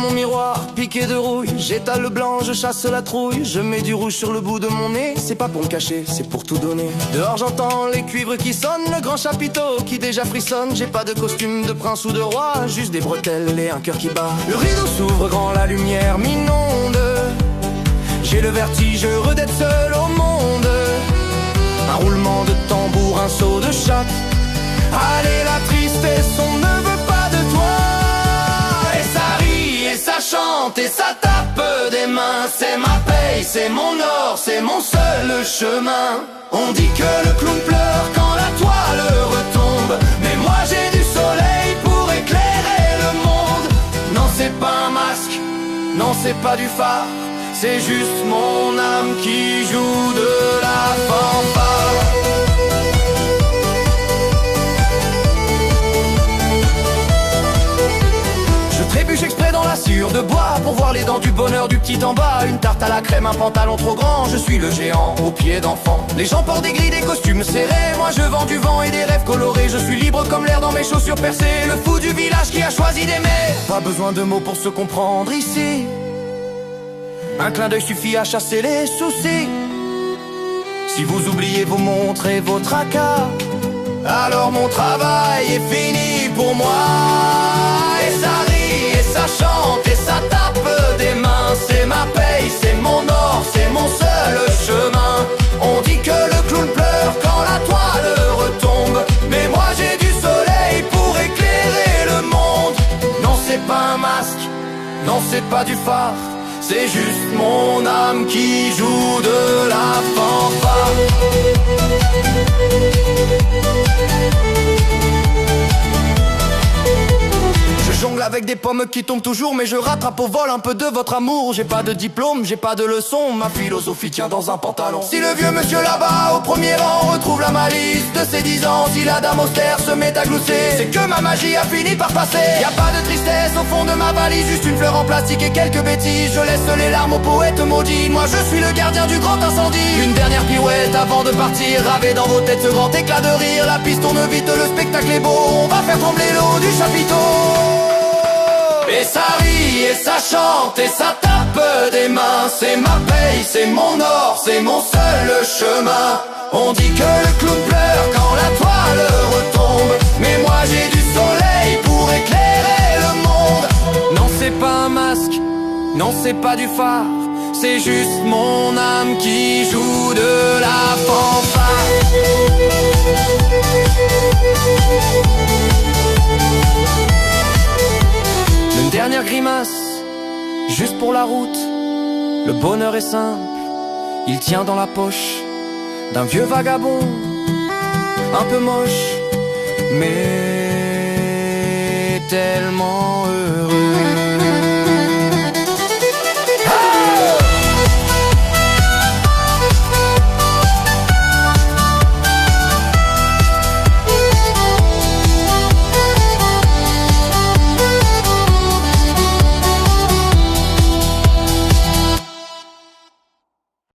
mon miroir, piqué de rouille. J'étale le blanc, je chasse la trouille. Je mets du rouge sur le bout de mon nez. C'est pas pour me cacher, c'est pour tout donner. Dehors j'entends les cuivres qui sonnent, le grand chapiteau qui déjà frissonne. J'ai pas de costume de prince ou de roi, juste des bretelles et un cœur qui bat. Le rideau s'ouvre grand, la lumière m'inonde. J'ai le vertige heureux d'être seul au monde. Un roulement de tambour, un saut de chatte. Allez, la tristesse, on ne veut pas de toi. Et ça rit, et ça chante, et ça tape des mains. C'est ma paye, c'est mon or, c'est mon seul chemin. On dit que le clown pleure quand la toile retombe, mais moi j'ai du soleil pour éclairer le monde. Non, c'est pas un masque, non, c'est pas du phare, c'est juste mon âme qui joue de la fanfare. Trébuche exprès dans la sciure de bois pour voir les dents du bonheur du petit en bas. Une tarte à la crème, un pantalon trop grand. Je suis le géant aux pieds d'enfant. Les gens portent des grilles, des costumes serrés. Moi je vends du vent et des rêves colorés. Je suis libre comme l'air dans mes chaussures percées. Le fou du village qui a choisi d'aimer. Pas besoin de mots pour se comprendre ici. Un clin d'œil suffit à chasser les soucis. Si vous oubliez vos montres et vos tracas, alors mon travail est fini pour moi. Et ça rit, et ça chante, et ça tape des mains. C'est ma paye, c'est mon or, c'est mon seul chemin. On dit que le clown pleure quand la toile retombe, mais moi j'ai du soleil pour éclairer le monde. Non, c'est pas un masque, non, c'est pas du phare, c'est juste mon âme qui joue de la fanfare. Je jongle avec des pommes qui tombent toujours, mais je rattrape au vol un peu de votre amour. J'ai pas de diplôme, j'ai pas de leçon, ma philosophie tient dans un pantalon. Si le vieux monsieur là-bas au premier rang retrouve la malice de ses 10 ans, si la dame austère se met à glousser, c'est que ma magie a fini par passer. Y a pas de tristesse au fond de ma valise, juste une fleur en plastique et quelques bêtises. Je laisse les larmes aux poètes maudits, moi je suis le gardien du grand incendie. Une dernière pirouette avant de partir, raver dans vos têtes ce grand éclat de rire. La piste tourne vite, le spectacle est beau, on va faire trembler l'eau du chapiteau. Et ça rit, et ça chante, et ça tape des mains. C'est ma paye, c'est mon or, c'est mon seul chemin. On dit que le clown pleure quand la toile retombe, mais moi j'ai du soleil pour éclairer le monde. Non, c'est pas un masque, non, c'est pas du phare, c'est juste mon âme qui joue de la fanfare. Une dernière grimace, juste pour la route. Le bonheur est simple, il tient dans la poche d'un vieux vagabond, un peu moche, mais tellement heureux.